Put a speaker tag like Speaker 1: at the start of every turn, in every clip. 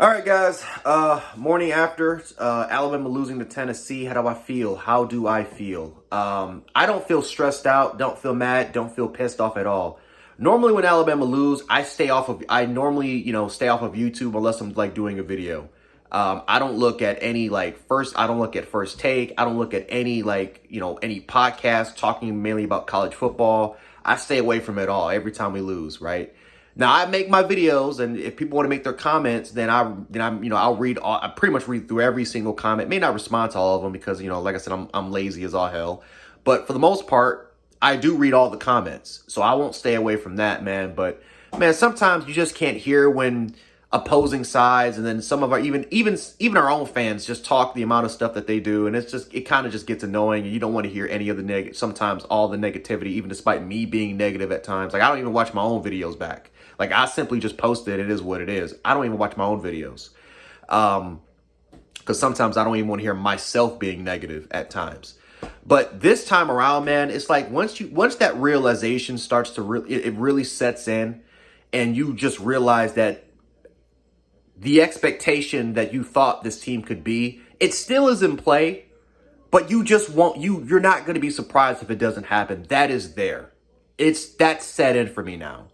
Speaker 1: All right, guys. Morning after Alabama losing to Tennessee. How do I feel? How do I feel? I don't feel stressed out. Don't feel mad. Don't feel pissed off at all. Normally, when Alabama lose, I stay off of. I normally, stay off of YouTube unless I'm like doing a video. I don't look at any first. I don't look at First Take. I don't look at any any podcast talking mainly about college football. I stay away from it all every time we lose. Right. Now I make my videos, and if people want to make their comments, then I'll read. I pretty much read through every single comment. May not respond to all of them because like I said, I'm lazy as all hell. But for the most part, I do read all the comments, so I won't stay away from that, man. But man, sometimes you just can't hear when opposing sides, and then some of our even our own fans just talk the amount of stuff that they do, and it kind of just gets annoying, and you don't want to hear any of the sometimes all the negativity, even despite me being negative at times. Like I don't even watch my own videos back. Like I simply just post it. It is what it is. I don't even watch my own videos. Because sometimes I don't even want to hear myself being negative at times. But this time around, man, it's like once that realization starts to it really sets in, and you just realize that the expectation that you thought this team could be, it still is in play, but you're not going to be surprised if it doesn't happen. That is there. That's set in for me now.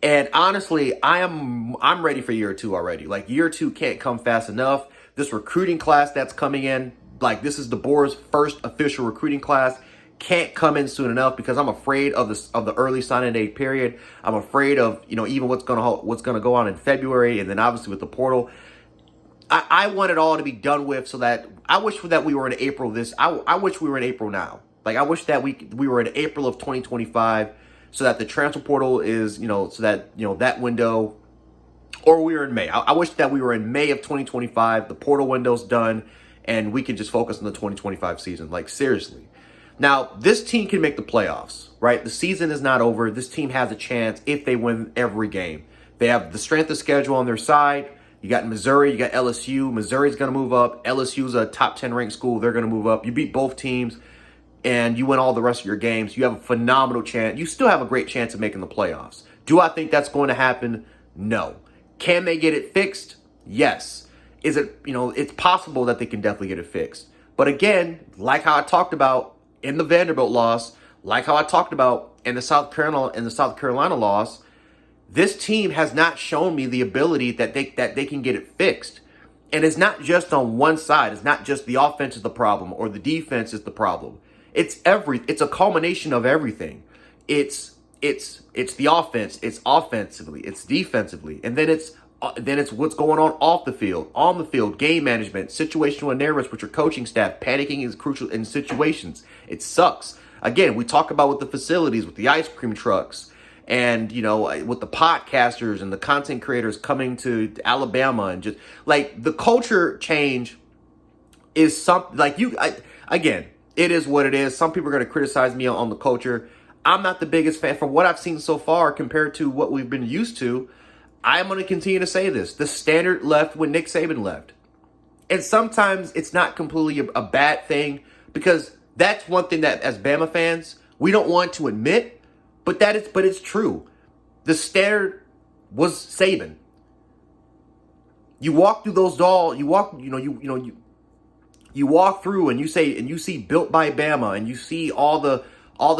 Speaker 1: And honestly, I'm ready for year two already. Like year two can't come fast enough. This recruiting class that's coming in, like this is DeBoer's first official recruiting class, can't come in soon enough because I'm afraid of the early signing day period. I'm afraid of even what's gonna go on in February, and then obviously with the portal. I want it all to be done with, so that I wish that we were in April. I wish we were in April now. Like I wish that we were in April of 2025. So that the transfer portal is, so that, that window, or we were in May. I wish that we were in May of 2025. The portal window's done, and we can just focus on the 2025 season. Like, seriously. Now, this team can make the playoffs, right? The season is not over. This team has a chance if they win every game. They have the strength of schedule on their side. You got Missouri, you got LSU. Missouri's going to move up. LSU's a top 10 ranked school. They're going to move up. You beat both teams, and you win all the rest of your games, you have a phenomenal chance. You still have a great chance of making the playoffs. Do I think that's going to happen? No. Can they get it fixed? Yes. Is it, it's possible that they can definitely get it fixed. But again, like how I talked about in the Vanderbilt loss, like how I talked about in the South Carolina loss, this team has not shown me the ability that they can get it fixed. And it's not just on one side. It's not just the offense is the problem or the defense is the problem. It's a culmination of everything. It's the offense, it's offensively, it's defensively, and then it's what's going on off the field, on the field, game management, situational awareness with your coaching staff. Panicking is crucial in situations. It sucks. Again, we talk about with the facilities, with the ice cream trucks, and with the podcasters and the content creators coming to Alabama, and just like the culture change is something like again. It is what it is. Some people are going to criticize me on the culture. I'm not the biggest fan. From what I've seen so far compared to what we've been used to, I'm going to continue to say this. The standard left when Nick Saban left. And sometimes it's not completely a bad thing, because that's one thing that as Bama fans, we don't want to admit, but it's true. The standard was Saban. You walk through those doors, you walk through and you see built by Bama, and you see all the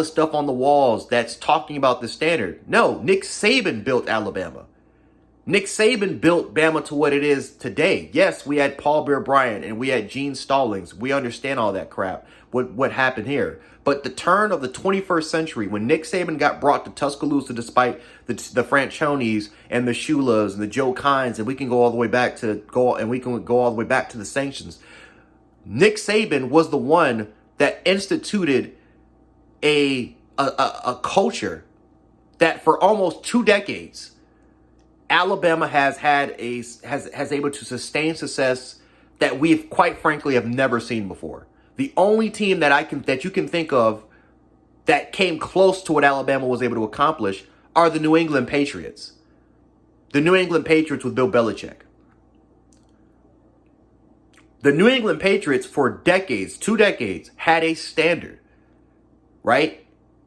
Speaker 1: stuff on the walls that's talking about the standard. No, Nick Saban built Alabama. Nick Saban built Bama to what it is today. Yes, we had Paul Bear Bryant and we had Gene Stallings. We understand all that crap, what happened here. But the turn of the 21st century, when Nick Saban got brought to Tuscaloosa, despite the Franchonis and the Shulas and the Joe Kines, and we can go all the way back to the sanctions. Nick Saban was the one that instituted a culture that for almost 2 decades, Alabama has able to sustain success that we've quite frankly have never seen before. The only team that you can think of that came close to what Alabama was able to accomplish are the New England Patriots. The New England Patriots with Bill Belichick. The New England Patriots for decades, 2 decades, had a standard, right?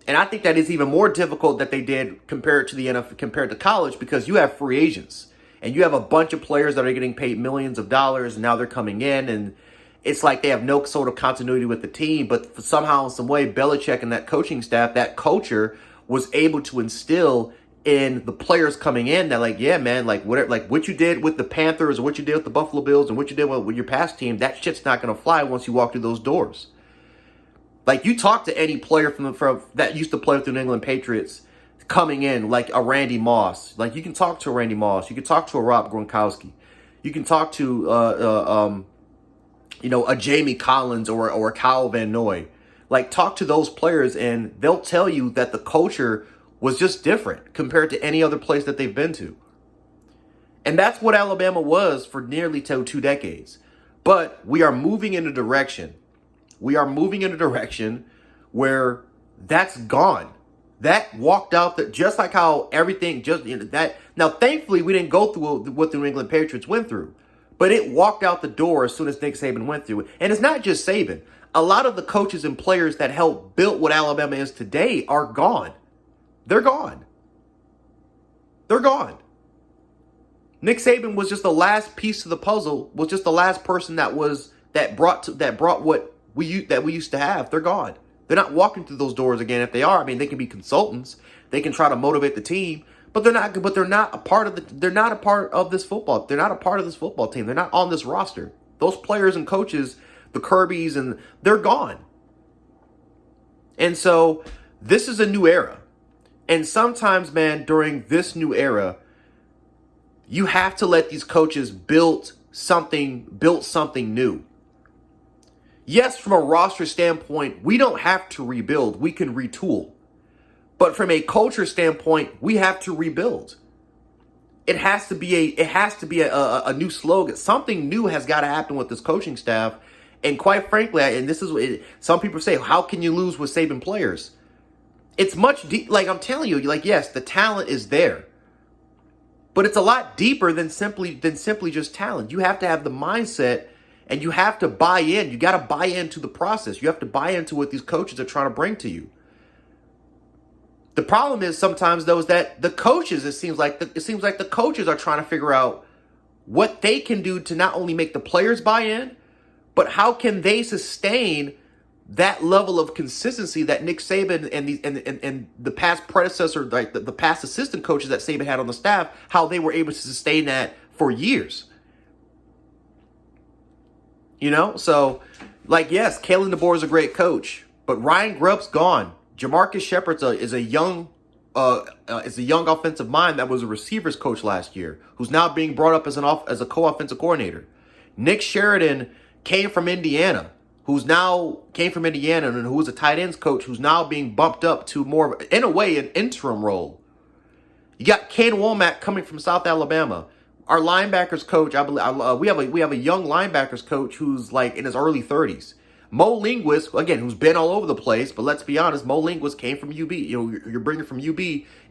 Speaker 1: And I think that is even more difficult that they did compared to the NFL, compared to college, because you have free agents. and you have a bunch of players that are getting paid millions of dollars, and now they're coming in, and it's like they have no sort of continuity with the team. But somehow, in some way, Belichick and that coaching staff, that culture, was able to instill in the players coming in that, like, yeah, man, like what you did with the Panthers, or what you did with the Buffalo Bills, and what you did with your past team, that shit's not going to fly once you walk through those doors. Like, you talk to any player from that used to play with the New England Patriots coming in, like a Randy Moss. Like, you can talk to a Randy Moss. You can talk to a Rob Gronkowski. You can talk to, a Jamie Collins or a Kyle Van Noy. Like, talk to those players, and they'll tell you that the culture was just different compared to any other place that they've been to. And that's what Alabama was for nearly 2 decades. But we are moving in a direction. We are moving in a direction where that's gone. That walked out, that just like how everything that. Now, thankfully, we didn't go through what the New England Patriots went through, but it walked out the door as soon as Nick Saban went through it. And it's not just Saban. A lot of the coaches and players that helped build what Alabama is today are gone. They're gone. They're gone. Nick Saban was just the last piece of the puzzle. Was just the last person that brought what we used to have. They're gone. They're not walking through those doors again. If they are, I mean, they can be consultants. They can try to motivate the team, but they're not. But they're not a part of They're not a part of this football. They're not a part of this football team. They're not on this roster. Those players and coaches, the Kirbys, and they're gone. And so this is a new era. And sometimes, man, during this new era, you have to let these coaches build something new. Yes, from a roster standpoint, we don't have to rebuild. We can retool. But from a culture standpoint, we have to rebuild. It has to be a new slogan. Something new has got to happen with this coaching staff. And quite frankly, and this is what some people say, how can you lose with Saban players? It's much deep. Like, I'm telling you, like, yes, the talent is there. But it's a lot deeper than simply just talent. You have to have the mindset, and you have to buy in. You got to buy into the process. You have to buy into what these coaches are trying to bring to you. The problem is sometimes, though, is that the coaches, it seems like the coaches are trying to figure out what they can do to not only make the players buy in, but how can they sustain that level of consistency that Nick Saban and the past predecessor, like the past assistant coaches that Saban had on the staff, how they were able to sustain that for years. You know, so, like, yes, Kalen DeBoer is a great coach, but Ryan Grubb's gone. Jamarcus Shepard is a young offensive mind that was a receivers coach last year, who's now being brought up as a co-offensive coordinator. Nick Sheridan came from Indiana, and who was a tight ends coach, who's now being bumped up to more of, in a way, an interim role. You got Kane Womack coming from South Alabama. Our linebackers coach, I believe, we have a young linebackers coach who's like in his early 30s. Mo Linguist, again, who's been all over the place, but let's be honest, Mo Linguist came from UB. You know, you're bringing from UB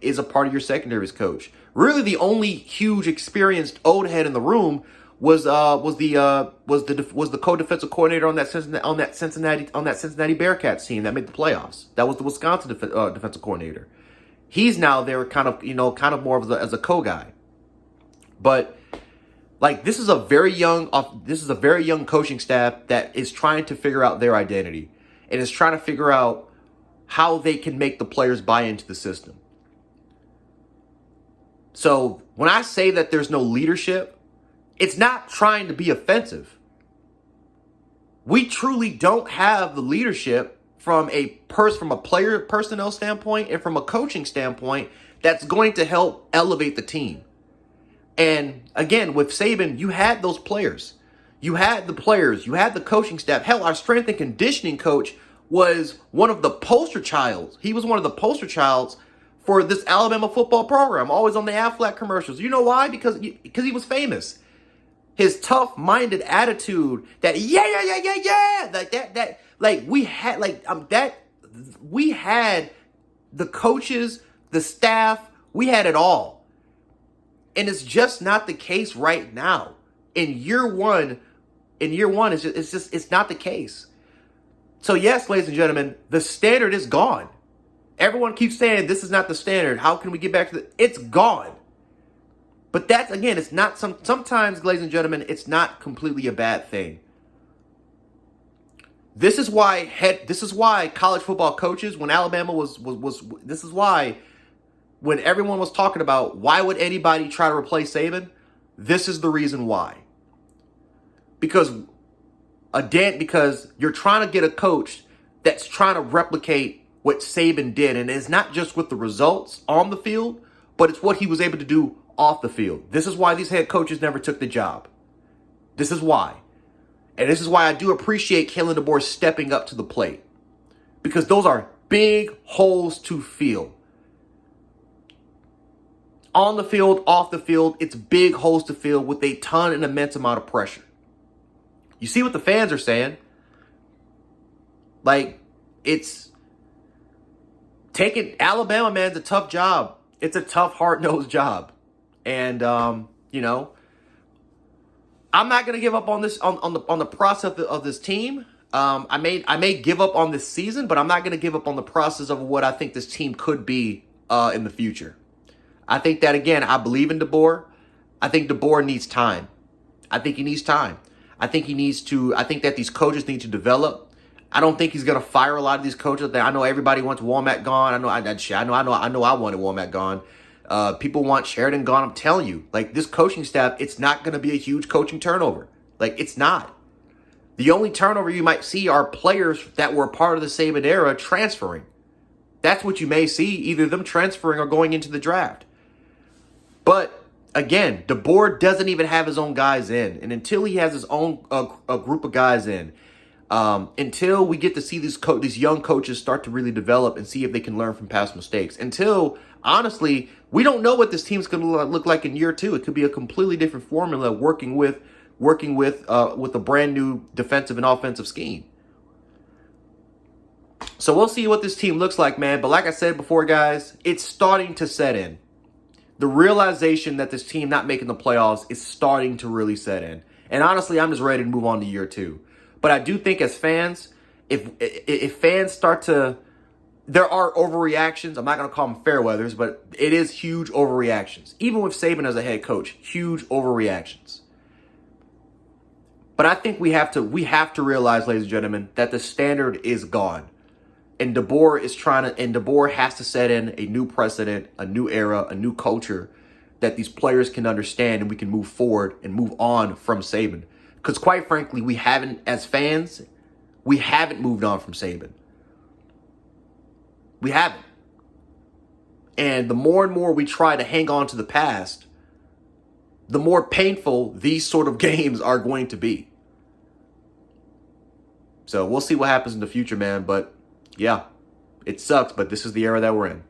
Speaker 1: is a part of your secondaries coach. Really, the only huge experienced old head in the room was the co-defensive coordinator on that Cincinnati Bearcats team that made the playoffs. That was the Wisconsin defensive coordinator. He's now there, kind of more of as a co-guy. But like, this is a very young coaching staff that is trying to figure out their identity and is trying to figure out how they can make the players buy into the system. So when I say that there's no leadership, it's not trying to be offensive. We truly don't have the leadership from a player personnel standpoint and from a coaching standpoint that's going to help elevate the team. And again, with Saban, you had those players. You had the players. You had the coaching staff. Hell, our strength and conditioning coach was one of the poster childs. He was one of the poster childs for this Alabama football program, always on the Aflac commercials. You know why? Because he was famous. His tough-minded attitude, we had the coaches, the staff, we had it all. And it's just not the case right now. In year one, it's not the case. So yes, ladies and gentlemen, the standard is gone. Everyone keeps saying this is not the standard. How can we get back to it's gone. But that's, again, it's not sometimes, ladies and gentlemen, it's not completely a bad thing. This is why college football coaches, when Alabama this is why when everyone was talking about why would anybody try to replace Saban, this is the reason why. Because you're trying to get a coach that's trying to replicate what Saban did. And it's not just with the results on the field, but it's what he was able to do off the field. This is why these head coaches never took the job. This is why. And this is why I do appreciate Kalen DeBoer stepping up to the plate. Because those are big holes to fill. On the field, off the field, it's big holes to fill with a ton and immense amount of pressure. You see what the fans are saying? Like, it's taking Alabama, man, it's a tough job. It's a tough, hard-nosed job. And, you know, I'm not going to give up on this, on the process of this team. I may give up on this season, but I'm not going to give up on the process of what I think this team could be in the future. I think that, again, I believe in DeBoer. I think DeBoer needs time. I think he needs time. I think that these coaches need to develop. I don't think he's going to fire a lot of these coaches. I know everybody wants Womack gone. I know I wanted Womack gone. People want Sheridan gone. I'm telling you, like, this coaching staff, it's not going to be a huge coaching turnover. Like, it's not. The only turnover you might see are players that were part of the Saban era transferring. That's what you may see, either them transferring or going into the draft. But again, DeBoer doesn't even have his own guys in. And until he has his own a group of guys in, until we get to see these young coaches start to really develop and see if they can learn from past mistakes, until, honestly, we don't know what this team's going to look like in year two. It could be a completely different formula working with a brand new defensive and offensive scheme. So we'll see what this team looks like, man. But like I said before, guys, it's starting to set in. The realization that this team not making the playoffs is starting to really set in. And honestly, I'm just ready to move on to year two. But I do think as fans, if fans start to, there are overreactions. I'm not going to call them fair weathers, but it is huge overreactions. Even with Saban as a head coach, huge overreactions. But I think we have to realize, ladies and gentlemen, that the standard is gone. And DeBoer has to set in a new precedent, a new era, a new culture that these players can understand and we can move forward and move on from Saban. Because quite frankly, as fans, we haven't moved on from Saban. We haven't. And the more and more we try to hang on to the past, the more painful these sort of games are going to be. So we'll see what happens in the future, man. But yeah, it sucks, but this is the era that we're in.